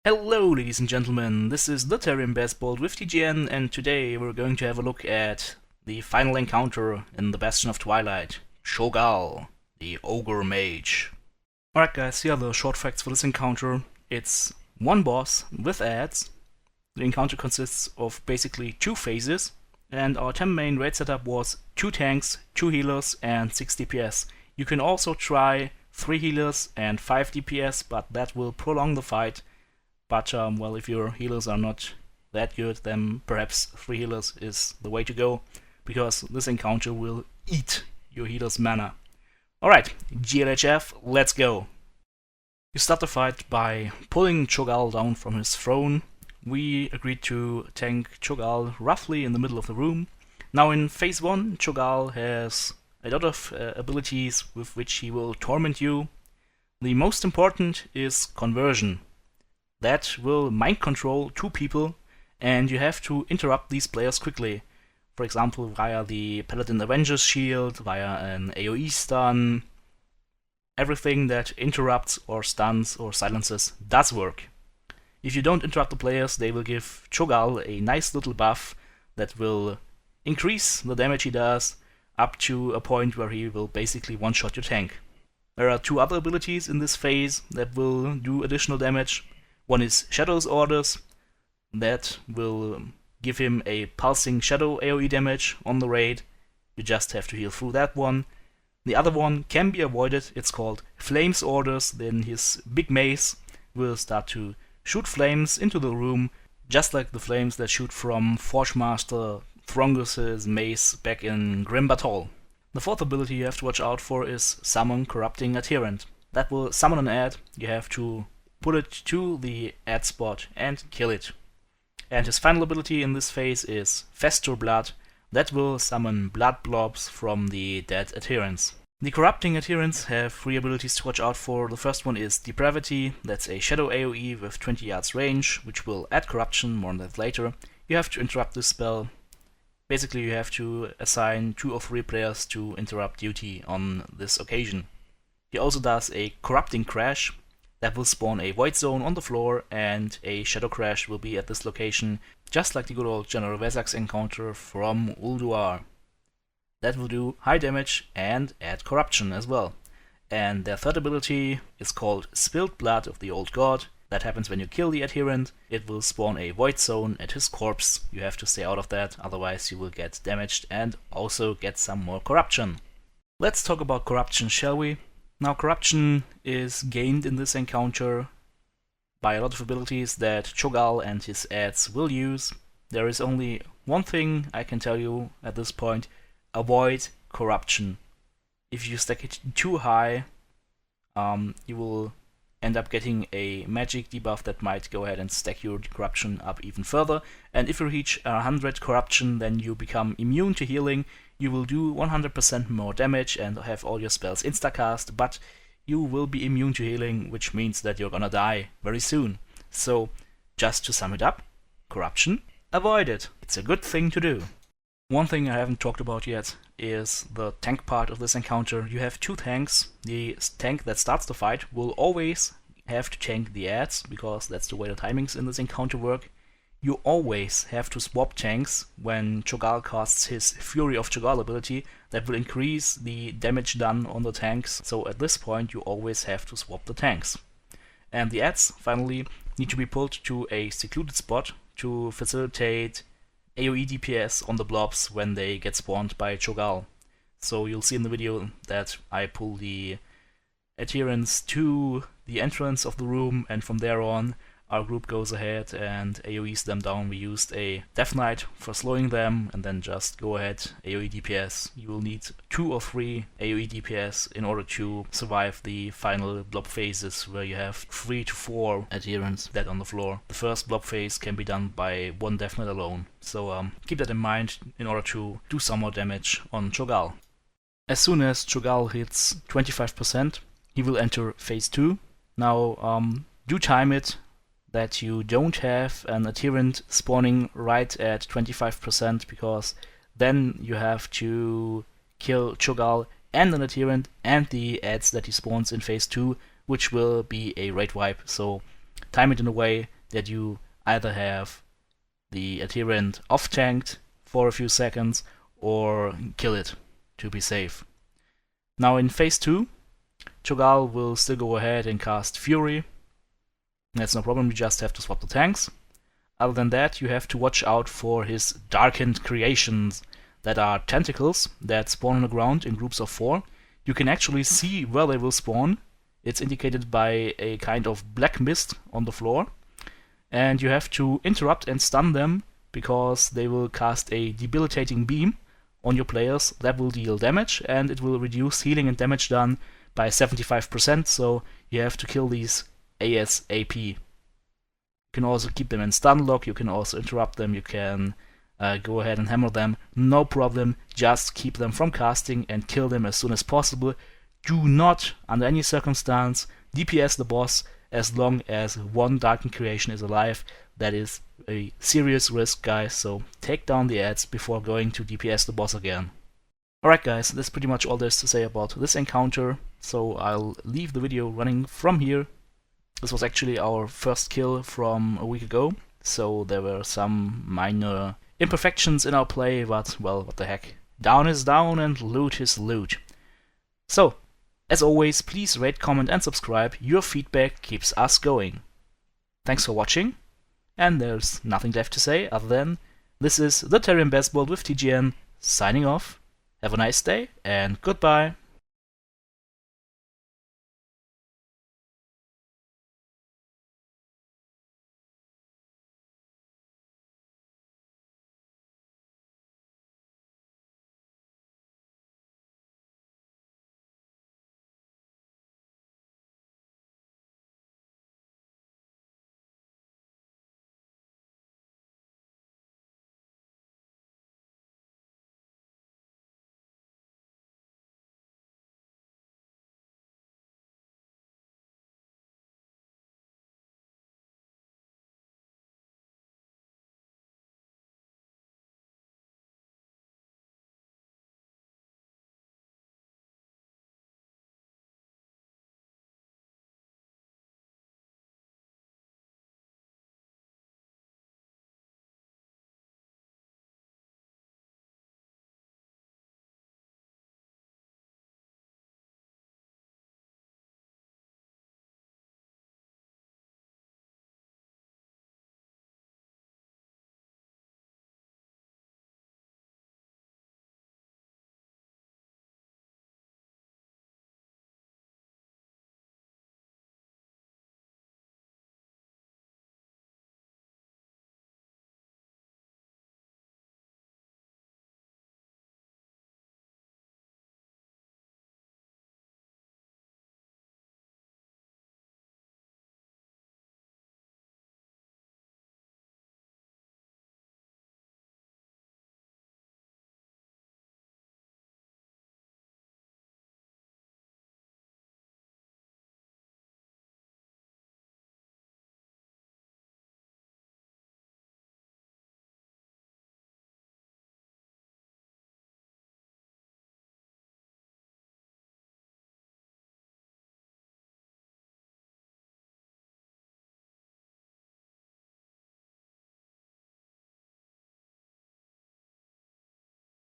Hello ladies and gentlemen, this is the Terran Baseball with TGN, and today we're going to have a look at the final encounter in the Bastion of Twilight, Chogall, the Ogre Mage. Alright guys, here are the short facts for this encounter. It's one boss with ads. The encounter consists of basically two phases, and our 10 main raid setup was 2 tanks, 2 healers and 6 DPS. You can also try 3 healers and 5 DPS, but that will prolong the fight. But, well, if your healers are not that good, then perhaps 3 healers is the way to go, because this encounter will eat your healer's mana. Alright, GLHF, let's go! You start the fight by pulling Cho'gall down from his throne. We agreed to tank Cho'gall roughly in the middle of the room. Now in phase 1, Cho'gall has a lot of abilities with which he will torment you. The most important is conversion. That will mind control 2 people, and you have to interrupt these players quickly. For example, via the Paladin Avenger's shield, via an AoE stun. Everything that interrupts or stuns or silences does work. If you don't interrupt the players, they will give Chogall a nice little buff that will increase the damage he does up to a point where he will basically one-shot your tank. There are 2 other abilities in this phase that will do additional damage. One is Shadow's Orders, that will give him a pulsing shadow AoE damage on the raid. You just have to heal through that one. The other one can be avoided, it's called Flame's Orders. Then his big mace will start to shoot flames into the room, just like the flames that shoot from Forgemaster Throngus's mace back in Grim Battle. The 4th ability you have to watch out for is Summon Corrupting Adherent. That will summon an ad. You have to put it to the ad spot and kill it. And his final ability in this phase is Fester Blood. That will summon blood blobs from the dead adherents. The corrupting adherents have 3 abilities to watch out for. The first one is Depravity. That's a shadow AoE with 20 yards range, which will add corruption, more on that later. You have to interrupt this spell. Basically you have to assign 2 or 3 players to interrupt duty on this occasion. He also does a Corrupting Crash. That will spawn a void zone on the floor, and a shadow crash will be at this location, just like the good old General Vezak's encounter from Ulduar. That will do high damage and add corruption as well. And their 3rd ability is called Spilled Blood of the Old God. That happens when you kill the adherent. It will spawn a void zone at his corpse. You have to stay out of that, otherwise you will get damaged and also get some more corruption. Let's talk about corruption, shall we? Now, corruption is gained in this encounter by a lot of abilities that Chogall and his ads will use. There is only one thing I can tell you at this point: avoid corruption. If you stack it too high, you will end up getting a magic debuff that might go ahead and stack your corruption up even further. And if you reach 100 corruption, then you become immune to healing. You will do 100% more damage and have all your spells instacast, but you will be immune to healing, which means that you're gonna die very soon. So, just to sum it up, corruption, avoid it. It's a good thing to do. One thing I haven't talked about yet is the tank part of this encounter. You have 2 tanks. The tank that starts the fight will always have to tank the ads, because that's the way the timings in this encounter work. You always have to swap tanks when Chogall casts his Fury of Chogall ability. That will increase the damage done on the tanks, so at this point you always have to swap the tanks. And the ads, finally, need to be pulled to a secluded spot to facilitate AoE DPS on the blobs when they get spawned by Chogall. So you'll see in the video that I pull the adherents to the entrance of the room, and from there on our group goes ahead and AoEs them down. We used a Death Knight for slowing them, and then just go ahead, AoE DPS. You will need 2 or 3 AoE DPS in order to survive the final blob phases, where you have 3 to 4 adherents dead on the floor. The first blob phase can be done by 1 Death Knight alone, so keep that in mind in order to do some more damage on Chogall. As soon as Chogall hits 25%, he will enter phase 2. Now, do time it that you don't have an adherent spawning right at 25%, because then you have to kill Chogall and an adherent and the ads that he spawns in phase 2, which will be a raid wipe. So time it in a way that you either have the adherent off-tanked for a few seconds or kill it to be safe. Now in phase 2, Chogall will still go ahead and cast Fury. That's no problem, you just have to swap the tanks. Other than that, you have to watch out for his darkened creations that are tentacles that spawn on the ground in groups of 4. You can actually see where they will spawn. It's indicated by a kind of black mist on the floor. And you have to interrupt and stun them because they will cast a debilitating beam on your players that will deal damage, and it will reduce healing and damage done by 75%, so you have to kill these ASAP. You can also keep them in stun lock, you can also interrupt them, you can go ahead and hammer them, no problem, just keep them from casting and kill them as soon as possible. Do not, under any circumstance, DPS the boss as long as one darkened creation is alive. That is a serious risk, guys, so take down the ads before going to DPS the boss again. Alright guys, that's pretty much all there is to say about this encounter, so I'll leave the video running from here. This was actually our first kill from a week ago, so there were some minor imperfections in our play, but well, what the heck. Down is down and loot is loot. So, as always, please rate, comment and subscribe. Your feedback keeps us going. Thanks for watching, and there's nothing left to say other than this is the Terran Baseball with TGN signing off. Have a nice day and goodbye.